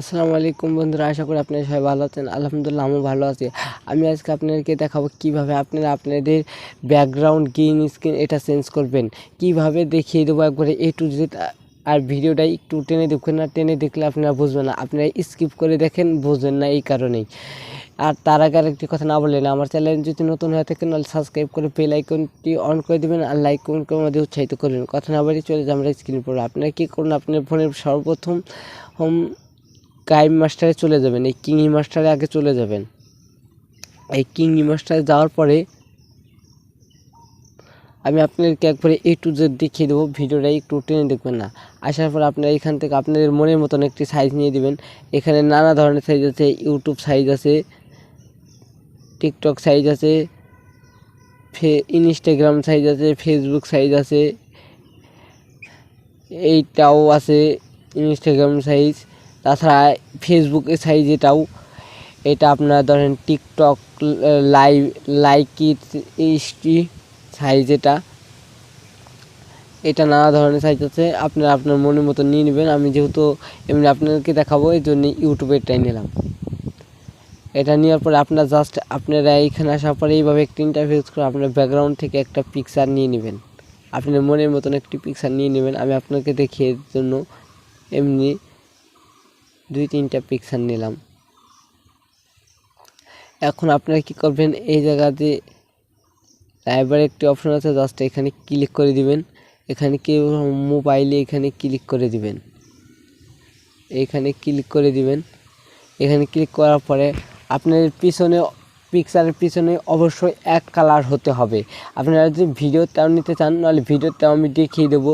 আসসালামু আলাইকুম বন্ধুরা, আশা করি আপনারা সবাই ভালো আছেন। আলহামদুলিল্লাহ আমিও ভালো আছি। আমি আজকে আপনাদেরকে দেখাবো কিভাবে আপনারা আপনাদের ব্যাকগ্রাউন্ড গ্রিন স্ক্রিন এটা চেঞ্জ করবেন, কিভাবে দেখিয়ে দেবো একবারে এ টু জেড। আর ভিডিওটা একটু টেনে দেখবেন না, টেনে দেখলে আপনারা বুঝবেন না, আপনারা স্কিপ করে দেখেন, বুঝবেন না এই কারণেই। আর তার আগে আরেকটি কথা না বললেন, আমার চ্যানেল যদি নতুন হয়ে থাকেন তাহলে সাবস্ক্রাইব করে বেল আইকনটি অন করে দেবেন আর লাইক কমেন্ট করে আমাদের উৎসাহিত করবেন। কথা না বাড়ি চলে যাই আমরা স্ক্রিন পড়ে। আপনারা কী করুন, আপনার ফোনের সর্বপ্রথম মাস্টারে চলে যাবেন। এই মাস্টারে আগে চলে যাবেন। এই মাস্টারে যাওয়ার পরে আমি আপনাদেরকে একবারে এ টু জেড দেখিয়ে দেবো, ভিডিওটা একটু টেনে দেখবেন না। আসার পর আপনারা এখান থেকে আপনাদের মনের মতন একটি সাইজ নিয়ে দিবেন। এখানে নানা ধরনের সাইজ আছে, ইউটিউব সাইজ আছে, টিকটক সাইজ আছে, ইনস্টাগ্রাম সাইজ আছে, ফেসবুক সাইজ আছে, এইটাও আছে ইনস্টাগ্রাম সাইজ। তাছাড়া ফেসবুকের সাইজ এটাও, এটা আপনার ধরেন টিকটক লাইকিট সাইজ, এটা নানা ধরনের সাইজ আছে। আপনারা আপনার মনের মতো নিয়ে নেবেন। আমি যেহেতু এমনি আপনাদেরকে দেখাবো এই জন্য ইউটিউবেরটাই নিলাম। এটা নেওয়ার পরে আপনারা এইখানে আসার পরে এইভাবে একটা ইন্টারফেস করে আপনার ব্যাকগ্রাউন্ড থেকে একটা পিকচার নিয়ে নেবেন। আপনার মনের মতন একটি পিকচার নিয়ে নেবেন। আমি আপনাকে দেখিয়ে জন্য এমনি 2-3টা পিকচার নিলাম। এখন আপনারা কি করবেন, এই জায়গাতে লাইব্রেরি একটি অপশন আছে, জাস্ট এখানে ক্লিক করে দিবেন। এখানে কি মোবাইলে এখানে ক্লিক করে দিবেন, এখানে ক্লিক করে দিবেন। এখানে ক্লিক করার পরে আপনার পিকচারের পিছনে অবশ্যই এক কালার হতে হবে। আপনারা যদি ভিডিওটাও নিতে চান নাহলে ভিডিওটাও আমি দেখিয়ে দেবো,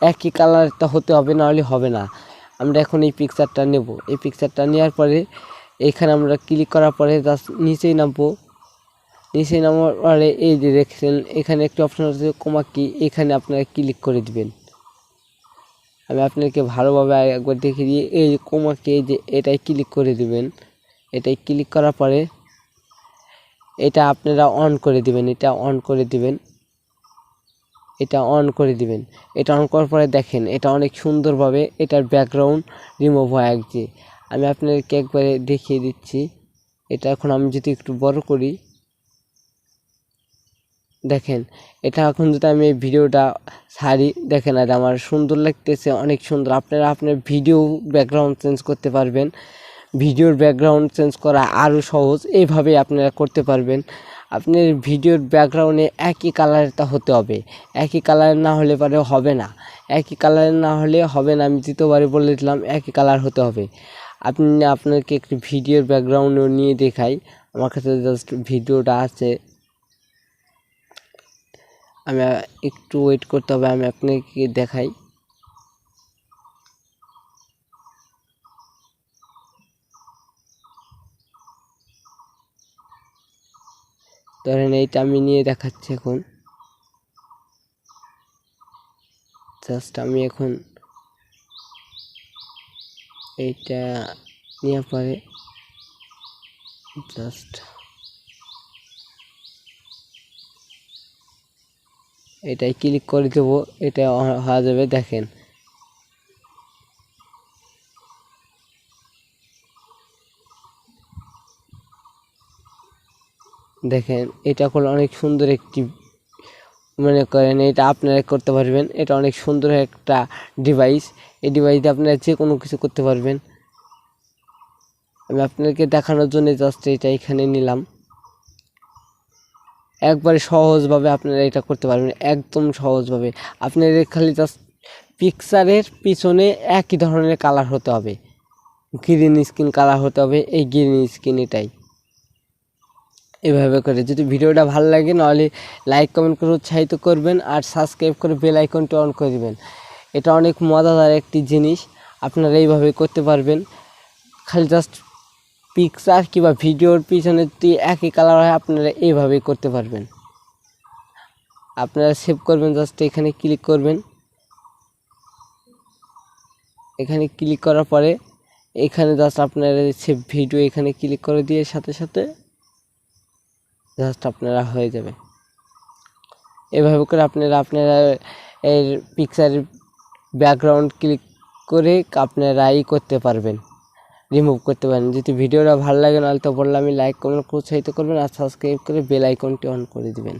একই কালারটা হতে হবে, নাহলে হবে না। আমরা এখন এই পিকচারটা নেব। এই পিকচারটা নেওয়ার পরে এখানে আমরা ক্লিক করার পরে জাস্ট নিচেই নামবো। নিচে নামার পরে এই যে দেখছেন এখানে একটি অপশন আছে কমা কি, এখানে আপনারা ক্লিক করে দিবেন। আমি আপনাকে ভালোভাবে একবার দেখিয়ে দিই। এই কমা কি, এই যে এটাই ক্লিক করে দিবেন। এটাই ক্লিক করার পরে এটা আপনারা অন করে দিবেন, এটা অন করে দিবেন, এটা অন করে দিবেন। এটা অন করার পরে দেখেন এটা অনেক সুন্দরভাবে এটার ব্যাকগ্রাউন্ড রিমুভ হয়ে আসছে। আমি আপনাদেরকে একবারে দেখিয়ে দিচ্ছি। এটা এখন আমি যদি একটু বড় করি, দেখেন এটা এখন যদি আমি এই ভিডিওটা ছাড়ি, দেখেন আর আমার সুন্দর লাগতেছে, অনেক সুন্দর। আপনারা আপনার ভিডিও ব্যাকগ্রাউন্ড চেঞ্জ করতে পারবেন। ভিডিওর ব্যাকগ্রাউন্ড চেঞ্জ করা আরও সহজ, এইভাবে আপনারা করতে পারবেন। আপনার ভিডিওর ব্যাকগ্রাউন্ডে একই কালারটা হতে হবে, একই কালার না হলে পরে হবে না, একই কালার না হলে হবে না। আমি দ্বিতীয়বারে বলে দিলাম একই কালার হতে হবে। আপনাকে একটি ভিডিওর ব্যাকগ্রাউন্ডও নিয়ে দেখাই। আমার কাছে জাস্ট ভিডিওটা আছে, আমি একটু ওয়েট করতে হবে, আমি আপনাকে দেখাই। ধরেন এইটা আমি নিয়ে দেখাচ্ছি এখন। জাস্ট আমি এখন এইটা নেওয়ার পরে জাস্ট এটাই ক্লিক করে দেবো, এটা হয়ে যাবে। দেখেন দেখেন এটা করলে অনেক সুন্দর একটি, মনে করেন এটা আপনারা করতে পারবেন। এটা অনেক সুন্দর একটা ডিভাইস। এই ডিভাইসে আপনারা যে কোনো কিছু করতে পারবেন। আমি আপনাদেরকে দেখানোর জন্য জাস্ট এটা এখানে নিলাম। একবারে সহজভাবে আপনারা এটা করতে পারবেন, একদম সহজভাবে। আপনাদের খালি জাস্ট পিকচারের পিছনে একই ধরনের কালার হতে হবে, গ্রিন স্ক্রিন কালার হতে হবে। এই গ্রিন স্ক্রিন এটাই এভাবে করে। যদি ভিডিওটা ভালো লাগে নাহলে লাইক কমেন্ট করে উৎসাহিত করবেন আর সাবস্ক্রাইব করে বেল আইকনটি অন করে দেবেন। এটা অনেক মজাদার একটি জিনিস, আপনারা এইভাবে করতে পারবেন। খালি জাস্ট পিকচার কিংবা ভিডিওর পিছনে যদি একই কালার হয় আপনারা এইভাবেই করতে পারবেন। আপনারা সেভ করবেন, জাস্ট এখানে ক্লিক করবেন। এখানে ক্লিক করার পরে এখানে জাস্ট আপনারা সেভ ভিডিও এখানে ক্লিক করে দিয়ে সাথে সাথে জাস্ট আপনারা হয়ে যাবে। এভাবে করে আপনারা এর পিকচারের ব্যাকগ্রাউন্ড ক্লিক করে আপনারা করতে পারবেন। রিমুভ করতে পারেন। যদি ভিডিওটা ভালো লাগে নাহলে তো বললাম আমি লাইক কমেন্ট উৎসাহিত করবেন আর সাবস্ক্রাইব করে বেল আইকনটি অন করে দিবেন।